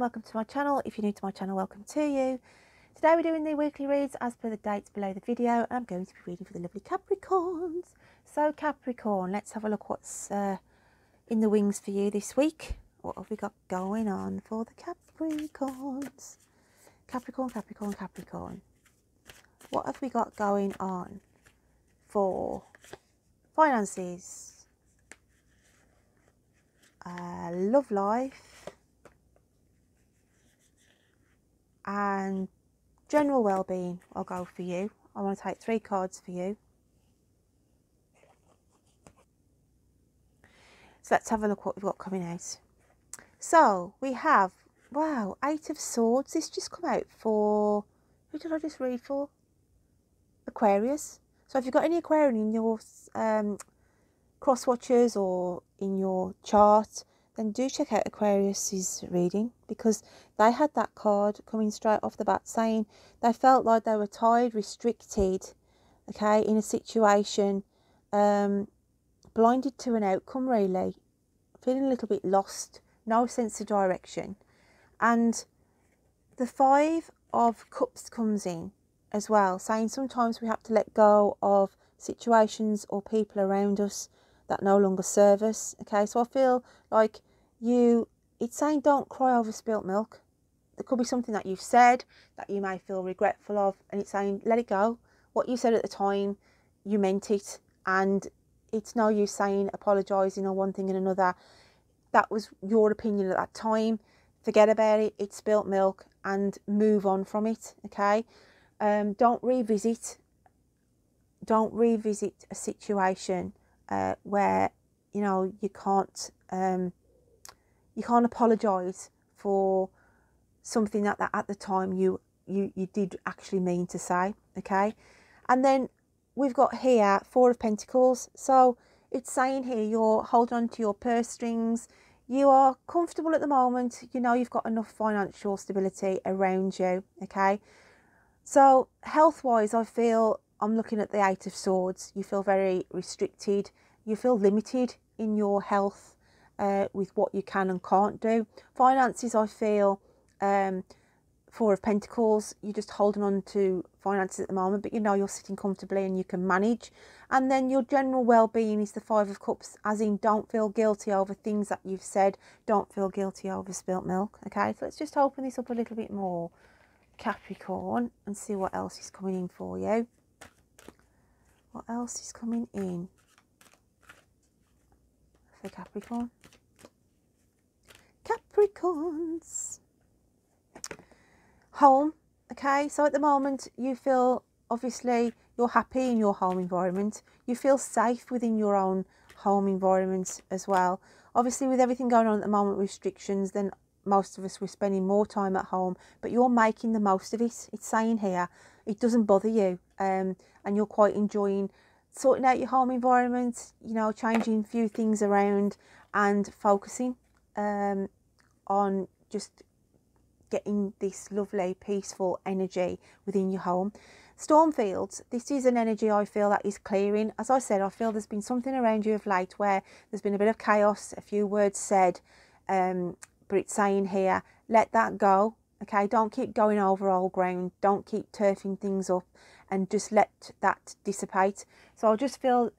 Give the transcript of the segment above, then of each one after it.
welcome to my channel. If you're new to my channel, welcome to you. Today we're doing the weekly reads as per the dates below the video. I'm going to be reading for the lovely Capricorns. So Capricorn, let's have a look what's in the wings for you this week. What have we got going on for the Capricorns? Capricorn, Capricorn, Capricorn. What have we got going on for finances, love life, and general well-being? I'll go for you. I want to take 3 cards for you. So let's have a look what we've got coming out. So we have, wow, 8 of Swords. This just come out for, who did I just read for? Aquarius. So if you've got any Aquarian in your cross watchers or in your chart, then do check out Aquarius's reading, because they had that card coming straight off the bat saying they felt like they were tied, restricted, okay, in a situation, blinded to an outcome, really, feeling a little bit lost, no sense of direction. And the 5 of Cups comes in as well, saying sometimes we have to let go of situations or people around us that no longer serve us. Okay, so I feel like it's saying don't cry over spilt milk. There could be something that you've said that you may feel regretful of, and it's saying let it go. What you said at the time, you meant it, and it's no use saying apologising or one thing and another. That was your opinion at that time. Forget about it. It's spilt milk and move on from it. Okay, don't revisit a situation where you can't apologise for something that at the time you did actually mean to say. Okay, and then we've got here 4 of Pentacles. So it's saying here you're holding on to your purse strings. You are comfortable at the moment. You've got enough financial stability around you. Okay, so health wise, I feel, I'm looking at the 8 of Swords. You feel very restricted. You feel limited in your health with what you can and can't do. Finances, I feel, 4 of Pentacles. You're just holding on to finances at the moment, but you're sitting comfortably and you can manage. And then your general well-being is the 5 of Cups, as in don't feel guilty over things that you've said. Don't feel guilty over spilt milk. Okay, so let's just open this up a little bit more, Capricorn, and see what else is coming in for you. What else is coming in for Capricorn? Capricorns. Home. Okay, so at the moment you feel, obviously, you're happy in your home environment. You feel safe within your own home environment as well. Obviously, with everything going on at the moment, restrictions, then most of us, we're spending more time at home, but you're making the most of it. It's saying here it doesn't bother you, and you're quite enjoying sorting out your home environment, changing a few things around and focusing on just getting this lovely peaceful energy within your home. Stormfields, this is an energy I feel that is clearing. As I said, I feel there's been something around you of late where there's been a bit of chaos, a few words said, but it's saying here, let that go. Okay, don't keep going over old ground. Don't keep turfing things up, and just let that dissipate. So I just feel,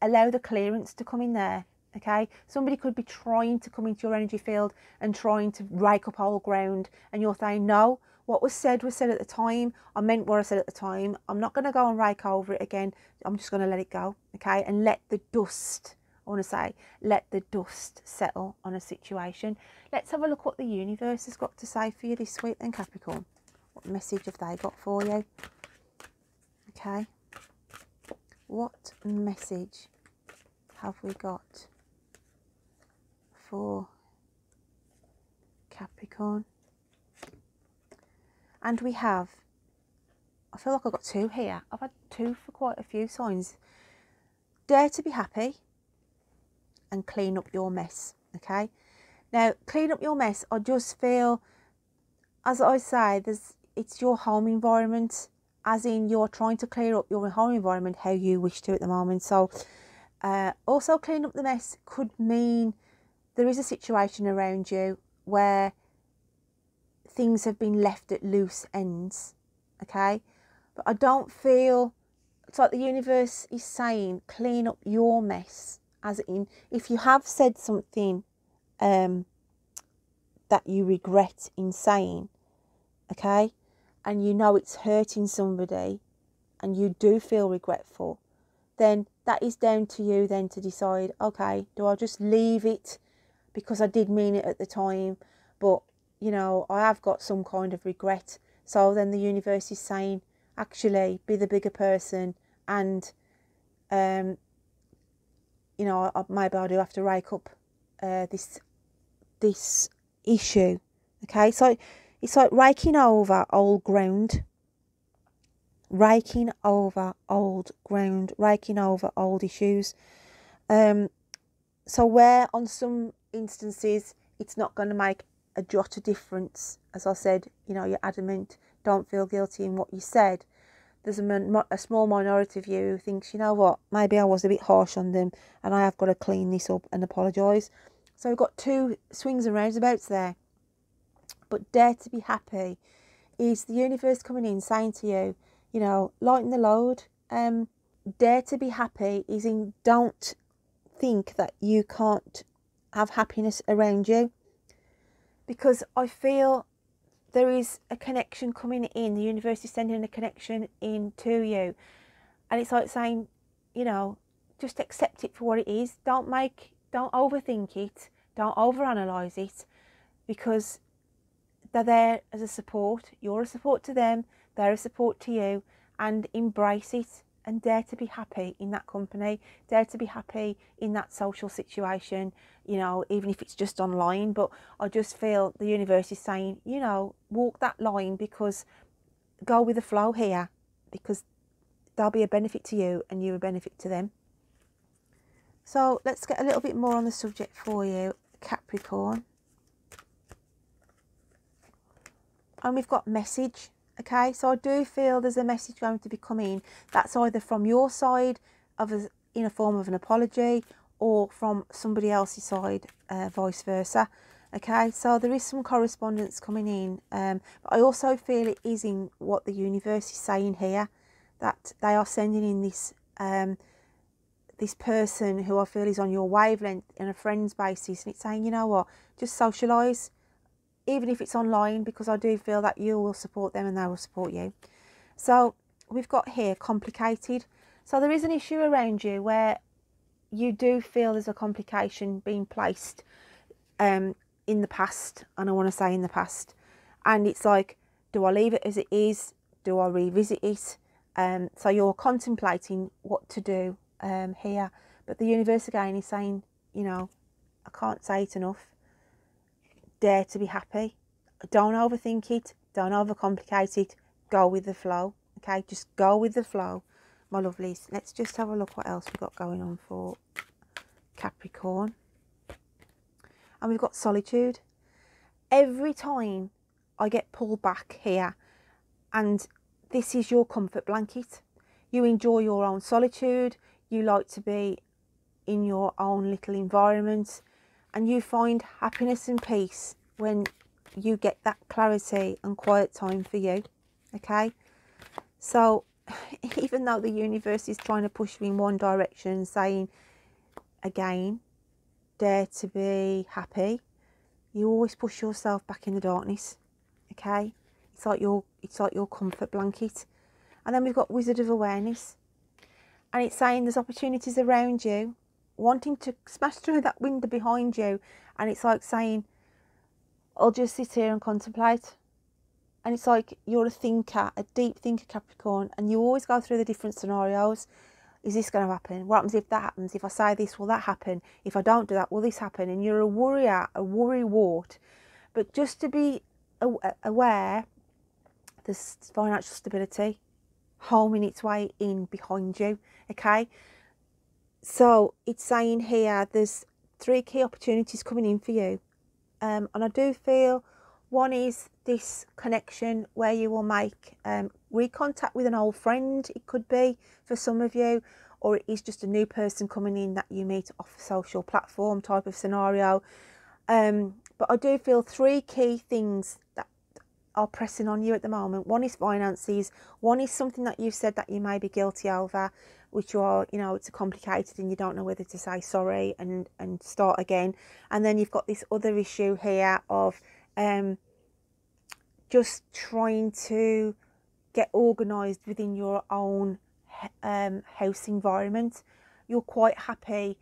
allow the clearance to come in there. Okay, somebody could be trying to come into your energy field and trying to rake up old ground, and you're saying, no, what was said at the time. I meant what I said at the time. I'm not going to go and rake over it again. I'm just going to let it go. Okay, and let the dust, I want to say, let the dust settle on a situation. Let's have a look what the universe has got to say for you this week then, Capricorn. What message have they got for you? Okay, what message have we got for Capricorn? And we have, I feel like I've got 2 here. I've had 2 for quite a few signs. Dare to be happy and clean up your mess. Okay, now clean up your mess, I just feel, as I say, it's your home environment, as in you're trying to clear up your home environment how you wish to at the moment. So also clean up the mess could mean there is a situation around you where things have been left at loose ends, okay? But I don't feel, it's like the universe is saying, clean up your mess. As in, if you have said something that you regret in saying, okay, and you know it's hurting somebody and you do feel regretful, then that is down to you then to decide, okay, do I just leave it because I did mean it at the time, but, you know, I have got some kind of regret. So then the universe is saying, actually, be the bigger person, and, you know, maybe I do have to rake up this issue, okay? So it's like raking over old ground, raking over old issues. So where on some instances it's not going to make a jot of difference, as I said, you know, you're adamant, don't feel guilty in what you said. There's a small minority of you who thinks, you know what, maybe I was a bit harsh on them and I have got to clean this up and apologise. So we've got two swings and roundabouts there. But dare to be happy is the universe coming in saying to you, you know, lighten the load. Dare to be happy is in, don't think that you can't have happiness around you, because I feel there is a connection coming in. The universe is sending a connection in to you, and it's like saying, you know, just accept it for what it is. Don't overthink it, don't overanalyze it, because they're there as a support. You're a support to them, they're a support to you, and embrace it and dare to be happy in that company, dare to be happy in that social situation, you know, even if it's just online. But I just feel the universe is saying, you know, walk that line, because go with the flow here, because they'll be a benefit to you and you're a benefit to them. So let's get a little bit more on the subject for you, Capricorn. And we've got message, okay? So I do feel there's a message going to be coming that's either from your side in a form of an apology, or from somebody else's side, vice versa, okay? So there is some correspondence coming in, but I also feel it is in what the universe is saying here, that they are sending in this this person who I feel is on your wavelength on a friend's basis, and it's saying, you know what, just socialise, even if it's online, because I do feel that you will support them and they will support you. So we've got here complicated. So there is an issue around you where you do feel there's a complication being placed in the past, and I want to say in the past, and it's like, do I leave it as it is? Do I revisit it? So you're contemplating what to do here, but the universe again is saying, you know, I can't say it enough, dare to be happy. Don't overthink it, don't overcomplicate it, go with the flow, okay? Just go with the flow, my lovelies. Let's just have a look what else we've got going on for Capricorn. And we've got solitude. Every time I get pulled back here, and this is your comfort blanket, you enjoy your own solitude, you like to be in your own little environment, and you find happiness and peace when you get that clarity and quiet time for you, okay? So even though the universe is trying to push you in one direction, saying again, dare to be happy, you always push yourself back in the darkness, okay? It's like your comfort blanket. And then we've got Wizard of Awareness, and it's saying there's opportunities around you wanting to smash through that window behind you, and it's like saying, I'll just sit here and contemplate. And it's like you're a thinker, a deep thinker, Capricorn, and you always go through the different scenarios. Is this going to happen? What happens if that happens? If I say this, will that happen? If I don't do that, will this happen? And you're a worrier, a worrywart. But just to be aware, there's financial stability homing its way in behind you, okay? So it's saying here there's 3 key opportunities coming in for you, and I do feel one is this connection where you will make recontact with an old friend. It could be for some of you, or it is just a new person coming in that you meet off a social platform type of scenario. But I do feel 3 key things that are pressing on you at the moment. One is finances, one is something that you've said that you may be guilty over, which you are, you know, it's complicated and you don't know whether to say sorry and start again. And then you've got this other issue here of just trying to get organised within your own house environment. You're quite happy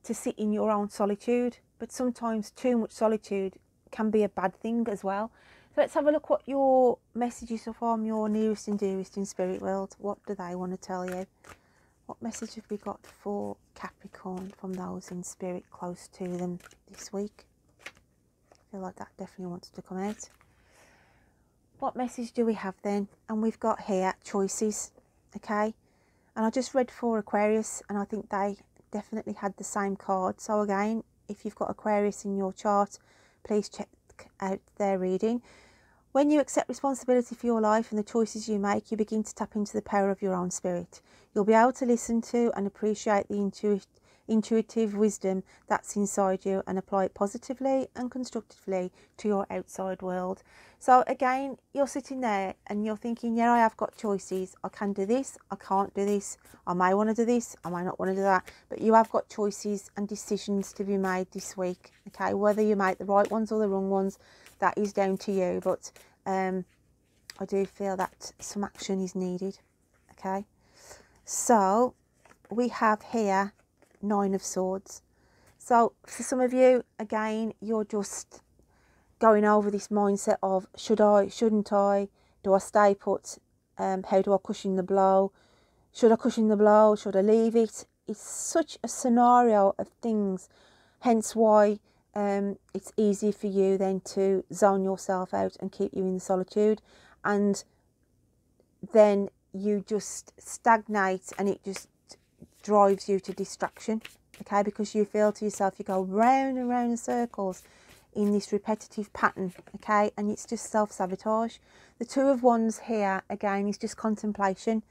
to sit in your own solitude, but sometimes too much solitude can be a bad thing as well. So let's have a look what your messages are from your nearest and dearest in spirit world. What do they want to tell you? What message have we got for Capricorn from those in spirit close to them this week? I feel like that definitely wants to come out. What message do we have then? And we've got here choices, okay? And I just read for Aquarius and I think they definitely had the same card. So again, if you've got Aquarius in your chart, please check out their reading. When you accept responsibility for your life and the choices you make, you begin to tap into the power of your own spirit. You'll be able to listen to and appreciate the intuitive wisdom that's inside you and apply it positively and constructively to your outside world. So again, you're sitting there and you're thinking, yeah, I have got choices. I can do this, I can't do this. I may want to do this, I may not want to do that. But you have got choices and decisions to be made this week. Okay, whether you make the right ones or the wrong ones, that is down to you. But I do feel that some action is needed. Okay, so we have here 9 of Swords. So for some of you, again, you're just going over this mindset of should I, shouldn't I, do I stay put, how do I cushion the blow, should I cushion the blow, should I leave it? It's such a scenario of things, hence why it's easy for you then to zone yourself out and keep you in solitude, and then you just stagnate and it just drives you to distraction, okay, because you feel to yourself, you go round and round in circles in this repetitive pattern, okay, and it's just self-sabotage. The 2 of Wands here again is just contemplation,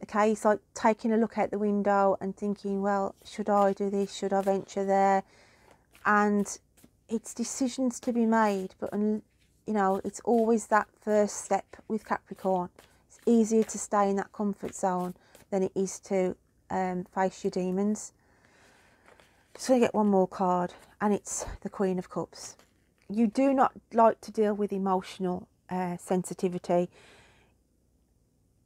okay. It's like taking a look out the window and thinking, well, should I do this, should I venture there? And it's decisions to be made, but you know, it's always that first step with Capricorn. It's easier to stay in that comfort zone than it is to face your demons. Just going to get one more card, and it's the Queen of Cups. You do not like to deal with emotional sensitivity.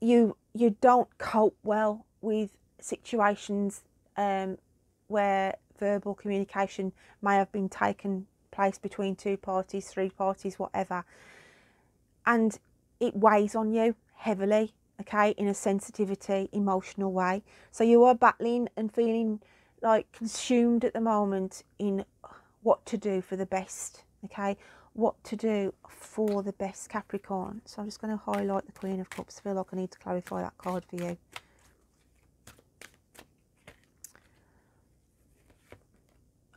You don't cope well with situations where verbal communication may have been taken place between 2 parties, 3 parties, whatever, and it weighs on you heavily, okay, in a sensitivity, emotional way. So you are battling and feeling like consumed at the moment in what to do for the best, okay, what to do for the best, Capricorn. So I'm just going to highlight the Queen of Cups. I feel like I need to clarify that card for you.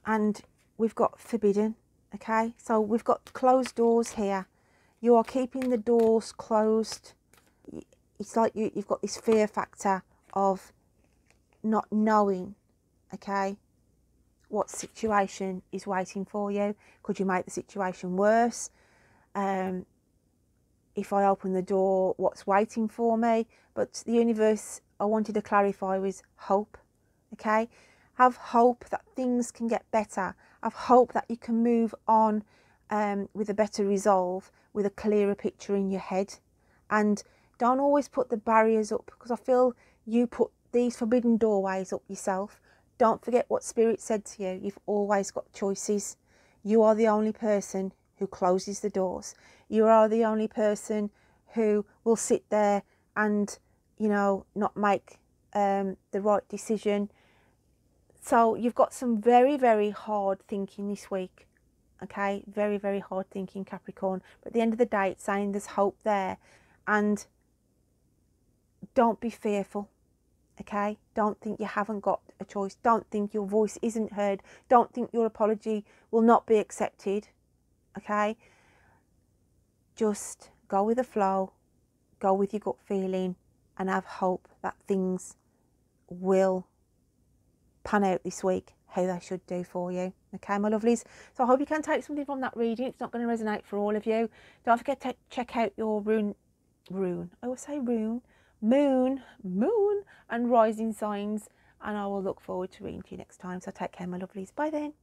And we've got forbidden, okay, so we've got closed doors here. You are keeping the doors closed. It's like you've got this fear factor of not knowing, okay, what situation is waiting for you. Could you make the situation worse? If I open the door, what's waiting for me? But the universe, I wanted to clarify, was hope, okay? Have hope that things can get better. Have hope that you can move on with a better resolve, with a clearer picture in your head. And don't always put the barriers up, because I feel you put these forbidden doorways up yourself. Don't forget what Spirit said to you. You've always got choices. You are the only person who closes the doors. You are the only person who will sit there and, you know, not make the right decision. So you've got some very, very hard thinking this week, okay? Very, very hard thinking, Capricorn. But at the end of the day, it's saying there's hope there. And don't be fearful, okay? Don't think you haven't got a choice. Don't think your voice isn't heard. Don't think your apology will not be accepted, okay? Just go with the flow, go with your gut feeling, and have hope that things will pan out this week how they should do for you, Okay, my lovelies. So I hope you can take something from that reading. It's not going to resonate for all of you. Don't forget to check out your moon, and rising signs. And I will look forward to reading to you next time. So take care, my lovelies. Bye then.